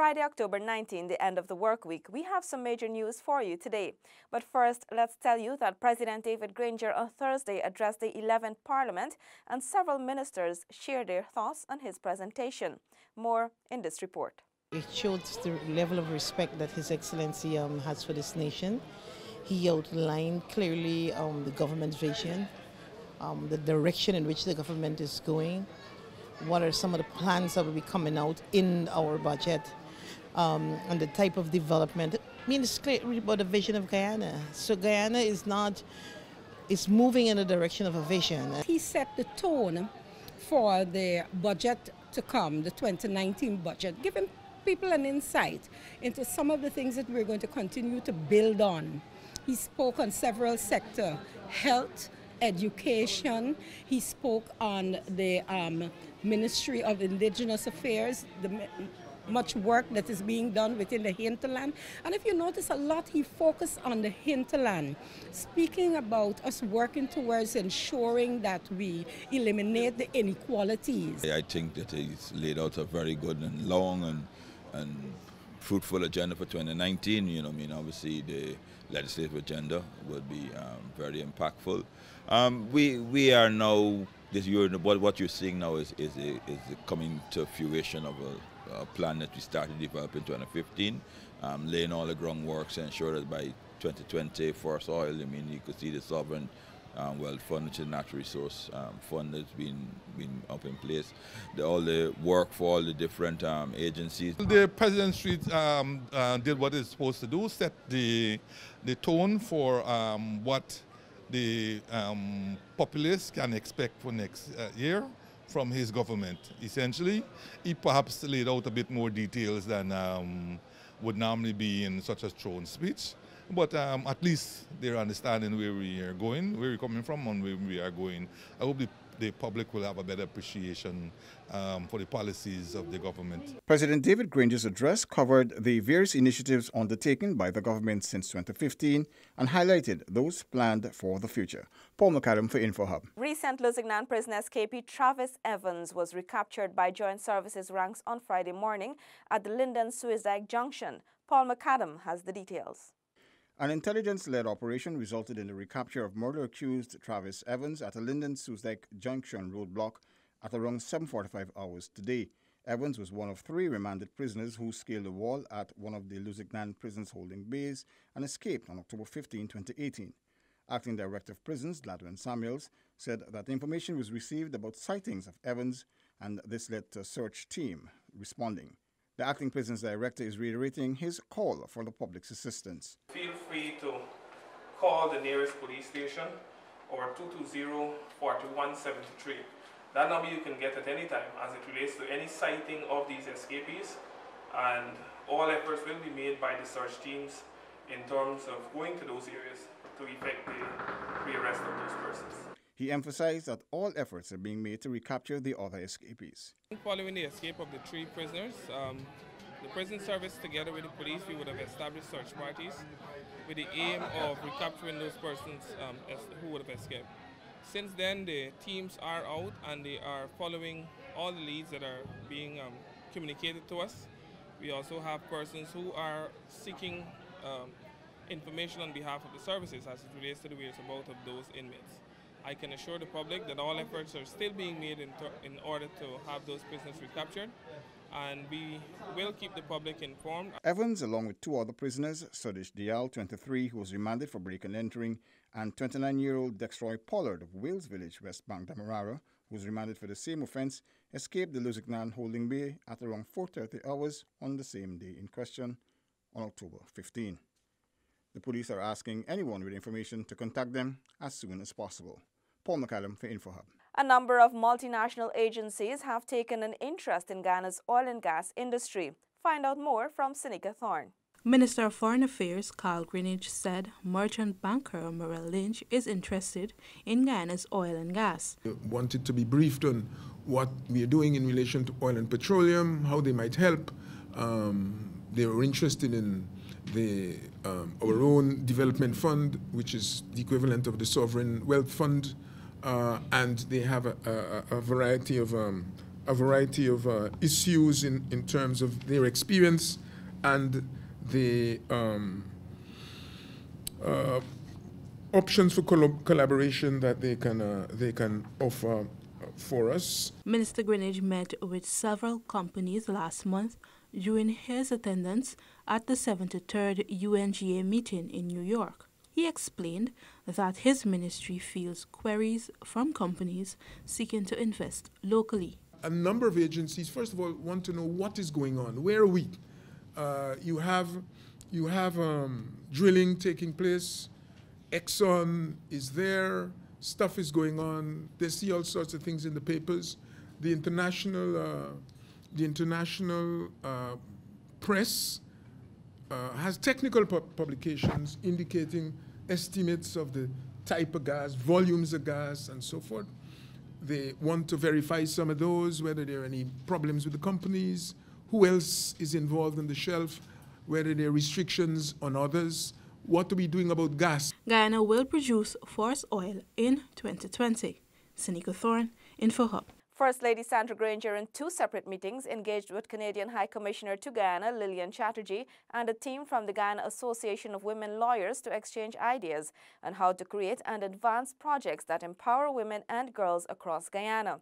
Friday, October 19, the end of the work week, we have some major news for you today. But first, let's tell you that President David Granger on Thursday addressed the 11th Parliament and several ministers shared their thoughts on his presentation. More in this report. It shows the level of respect that His Excellency has for this nation. He outlined clearly the government's vision, the direction in which the government is going. What are some of the plans that will be coming out in our budget, and the type of development. I mean, it's clear about the vision of Guyana. So Guyana is moving in the direction of a vision. He set the tone for the budget to come, the 2019 budget, giving people an insight into some of the things that we're going to continue to build on. He spoke on several sectors: health, education. He spoke on the Ministry of Indigenous Affairs, the much work that is being done within the hinterland. And if you notice, a lot he focused on the hinterland, speaking about us working towards ensuring that we eliminate the inequalities. I think that he's laid out a very good and long and fruitful agenda for 2019. You know, I mean, obviously the legislative agenda will be very impactful. We are now, what you're seeing now is the coming to fruition of a plan that we started developing in 2015, laying all the groundwork to ensure that by 2020 Forest Oil, I mean, you could see the sovereign wealth fund, which is a natural resource fund that's been up in place. All the work for all the different agencies. The President Street did what it's supposed to do, set the tone for what the populace can expect for next year from his government. Essentially, he perhaps laid out a bit more details than would normally be in such a throne speech. But at least they're understanding where we are going, where we're coming from, and where we are going. I hope the public will have a better appreciation for the policies of the government. President David Granger's address covered the various initiatives undertaken by the government since 2015 and highlighted those planned for the future. Paul McAdam for InfoHub. Recent Lusignan prison escapee Travis Evans was recaptured by Joint Services ranks on Friday morning at the Linden-Suizdijk Junction. Paul McAdam has the details. An intelligence-led operation resulted in the recapture of murder-accused Travis Evans at a Linden-Suizdijk Junction roadblock at around 7:45 hours today. Evans was one of 3 remanded prisoners who scaled the wall at one of the Lusignan prison's holding bays and escaped on October 15, 2018. Acting Director of Prisons, Gladwin Samuels, said that information was received about sightings of Evans, and this led to a search team responding. The Acting Prisons Director is reiterating his call for the public's assistance. Feel free to call the nearest police station or 220-4173. That number you can get at any time as it relates to any sighting of these escapees, and all efforts will be made by the search teams in terms of going to those areas to effect the rearrest of those persons. He emphasized that all efforts are being made to recapture the other escapees. Following the escape of the 3 prisoners, the prison service together with the police, we would have established search parties with the aim of recapturing those persons who would have escaped. Since then, the teams are out and they are following all the leads that are being communicated to us. We also have persons who are seeking information on behalf of the services as it relates to the whereabouts of those inmates. I can assure the public that all efforts are still being made in order to have those prisoners recaptured, and we will keep the public informed. Evans, along with 2 other prisoners, Sadish Dial, 23, who was remanded for break and entering, and 29-year-old Dextroy Pollard of Wales Village, West Bank, Demerara, who was remanded for the same offence, escaped the Lusignan holding bay at around 4:30 hours on the same day in question on October 15. The police are asking anyone with information to contact them as soon as possible. Paul McAdam for InfoHub. A number of multinational agencies have taken an interest in Ghana's oil and gas industry. Find out more from Seneca Thorne. Minister of Foreign Affairs Carl Greenidge said merchant banker Merrill Lynch is interested in Guyana's oil and gas. Wanted to be briefed on what we are doing in relation to oil and petroleum, how they might help. They were interested in our own development fund, which is the equivalent of the sovereign wealth fund, and they have a variety of a variety of issues in terms of their experience and the options for collaboration that they can offer for us. Minister Greenidge met with several companies last month during his attendance at the 73rd UNGA meeting in New York. He explained that his ministry fields queries from companies seeking to invest locally. A number of agencies, first of all, want to know what is going on. Where are we? You have drilling taking place. Exxon is there. Stuff is going on. They see all sorts of things in the papers. The international press has technical publications indicating estimates of the type of gas, volumes of gas, and so forth. They want to verify some of those, whether there are any problems with the companies, who else is involved in the shelf, whether there are restrictions on others. What are we doing about gas? Guyana will produce forest oil in 2020. Seneca Thorne, InfoHub. First Lady Sandra Granger, in two separate meetings, engaged with Canadian High Commissioner to Guyana, Lillian Chatterjee, and a team from the Guyana Association of Women Lawyers to exchange ideas on how to create and advance projects that empower women and girls across Guyana.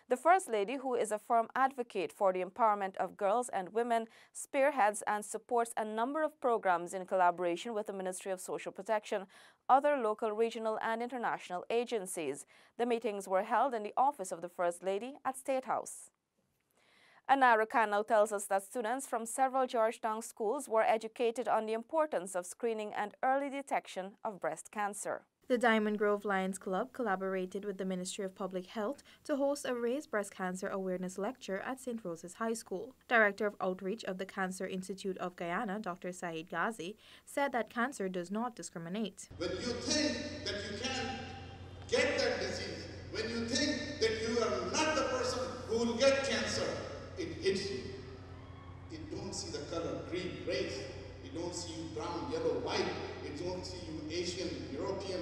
The First Lady, who is a firm advocate for the empowerment of girls and women, spearheads and supports a number of programs in collaboration with the Ministry of Social Protection, other local, regional, and international agencies. The meetings were held in the office of the First Lady at State House. Anara Khan now tells us that students from several Georgetown schools were educated on the importance of screening and early detection of breast cancer. The Diamond Grove Lions Club collaborated with the Ministry of Public Health to host a Raise Breast Cancer Awareness Lecture at St. Rose's High School. Director of Outreach of the Cancer Institute of Guyana, Dr. Saeed Ghazi, said that cancer does not discriminate. When you think that you can get that disease, when you think that you are not the person who will get cancer, it hits you. You don't see the color green, race. You don't see you brown, yellow, white. You don't see you Asian, European,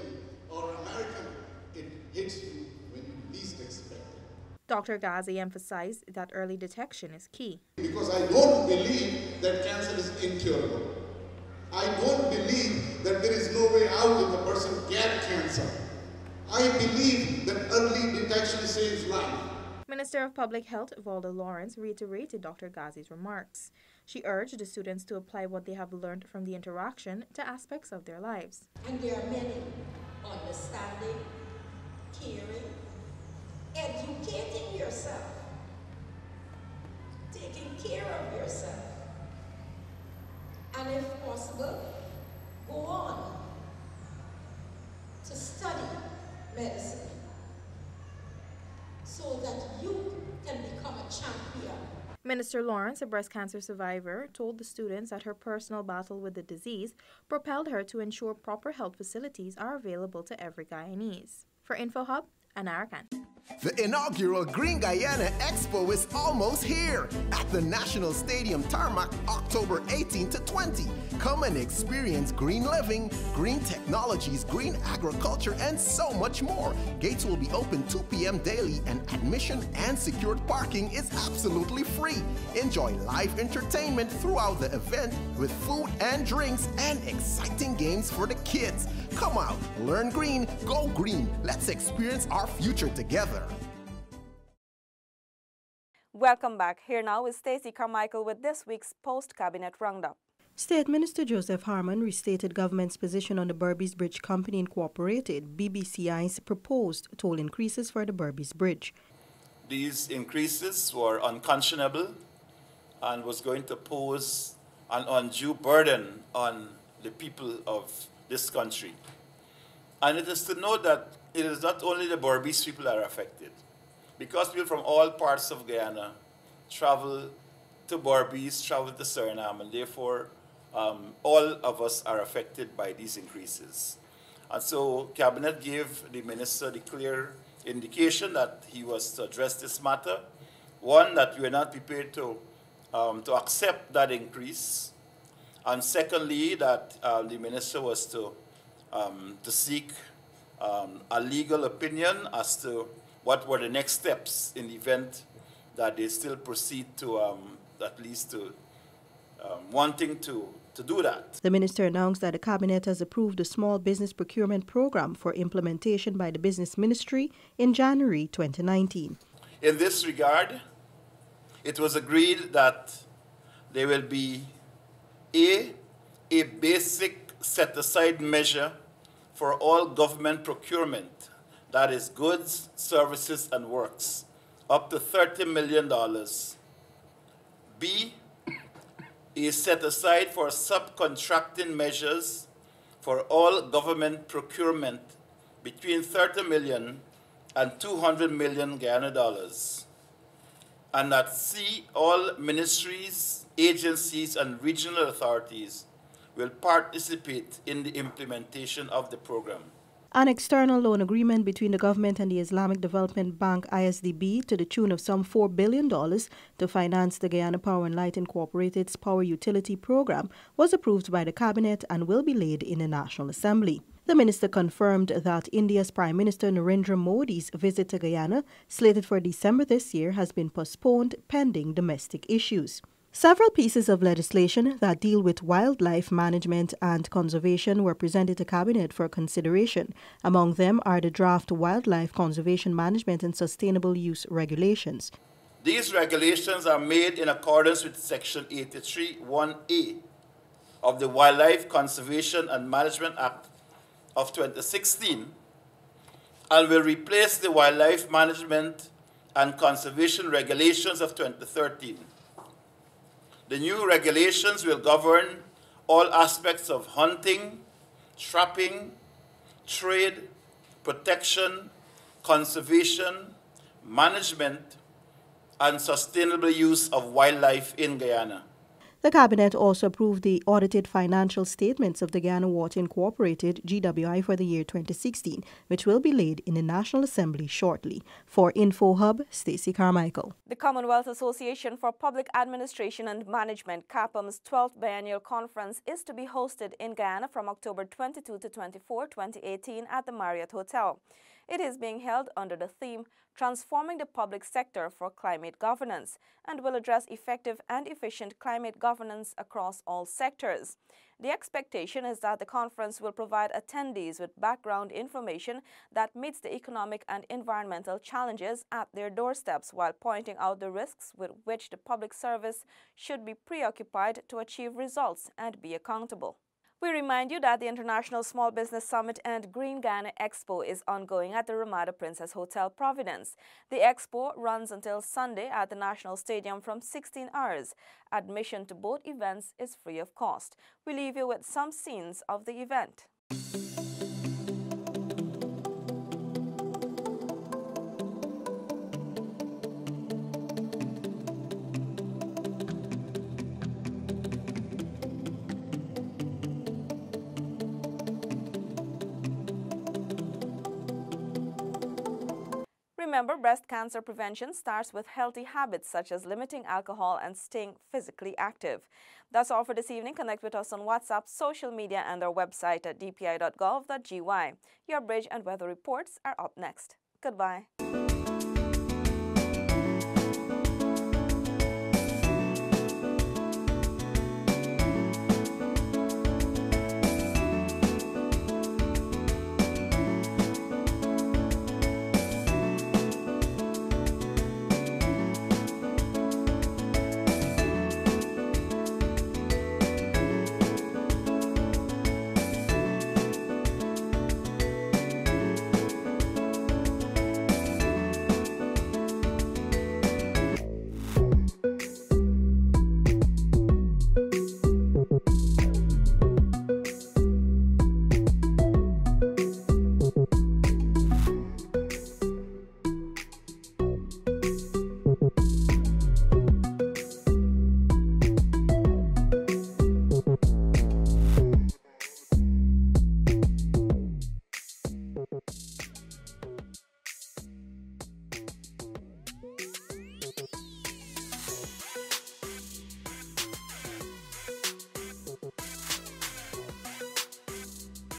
or American. It hits you when you least expect it. Dr. Ghazi emphasized that early detection is key. Because I don't believe that cancer is incurable. I don't believe that there is no way out if the person gets cancer. I believe that early detection saves life. Minister of Public Health, Valda Lawrence, reiterated Dr. Ghazi's remarks. She urged the students to apply what they have learned from the interaction to aspects of their lives. And there are many: understanding, caring, educating yourself, taking care of yourself, and if possible, go on to study medicine so that you can become a champion. Minister Lawrence, a breast cancer survivor, told the students that her personal battle with the disease propelled her to ensure proper health facilities are available to every Guyanese. For InfoHub, Anara Khan. The inaugural Green Guyana Expo is almost here at the National Stadium Tarmac, October 18 to 20. Come and experience green living, green technologies, green agriculture, and so much more. Gates will be open 2 p.m. daily, and admission and secured parking is absolutely free. Enjoy live entertainment throughout the event with food and drinks and exciting games for the kids. Come out, learn green, go green. Let's experience our future together. Welcome back. Here now is Stacey Carmichael with this week's post-cabinet roundup. State Minister Joseph Harmon restated government's position on the Berbice Bridge Company Incorporated, BBCI's proposed toll increases for the Berbice Bridge. These increases were unconscionable and was going to pose an undue burden on the people of this country. And it is to note that it is not only the Berbice people that are affected, because people from all parts of Guyana travel to Berbice, travel to Suriname, and therefore all of us are affected by these increases. And so Cabinet gave the Minister the clear indication that he was to address this matter. One, that we are not prepared to accept that increase. And secondly, that the Minister was to seek a legal opinion as to what were the next steps in the event that they still proceed to at least to wanting to do that. The minister announced that the cabinet has approved a small business procurement program for implementation by the business ministry in January 2019. In this regard, it was agreed that there will be a basic set-aside measure for all government procurement, that is goods, services, and works, up to $30 million. B, is set aside for subcontracting measures for all government procurement between 30 million and 200 million Guyana dollars. And that C, all ministries, agencies, and regional authorities will participate in the implementation of the program. An external loan agreement between the government and the Islamic Development Bank ISDB to the tune of some $4 billion to finance the Guyana Power and Light Incorporated's power utility program was approved by the cabinet and will be laid in the National Assembly. The minister confirmed that India's Prime Minister Narendra Modi's visit to Guyana, slated for December this year, has been postponed pending domestic issues. Several pieces of legislation that deal with wildlife management and conservation were presented to Cabinet for consideration. Among them are the draft Wildlife Conservation Management and Sustainable Use Regulations. These regulations are made in accordance with Section 83(1)(a) of the Wildlife Conservation and Management Act of 2016 and will replace the Wildlife Management and Conservation Regulations of 2013. The new regulations will govern all aspects of hunting, trapping, trade, protection, conservation, management, and sustainable use of wildlife in Guyana. The Cabinet also approved the audited financial statements of the Guyana Water Incorporated, GWI, for the year 2016, which will be laid in the National Assembly shortly. For InfoHub, Stacey Carmichael. The Commonwealth Association for Public Administration and Management, CAPAM's 12th Biennial Conference is to be hosted in Guyana from October 22 to 24, 2018 at the Marriott Hotel. It is being held under the theme Transforming the Public Sector for Climate Governance and will address effective and efficient climate governance across all sectors. The expectation is that the conference will provide attendees with background information that meets the economic and environmental challenges at their doorsteps while pointing out the risks with which the public service should be preoccupied to achieve results and be accountable. We remind you that the International Small Business Summit and Green Guyana Expo is ongoing at the Ramada Princess Hotel, Providence. The expo runs until Sunday at the National Stadium from 16 hours. Admission to both events is free of cost. We leave you with some scenes of the event. Remember, breast cancer prevention starts with healthy habits such as limiting alcohol and staying physically active. That's all for this evening. Connect with us on WhatsApp, social media, and our website at dpi.gov.gy. Your bridge and weather reports are up next. Goodbye.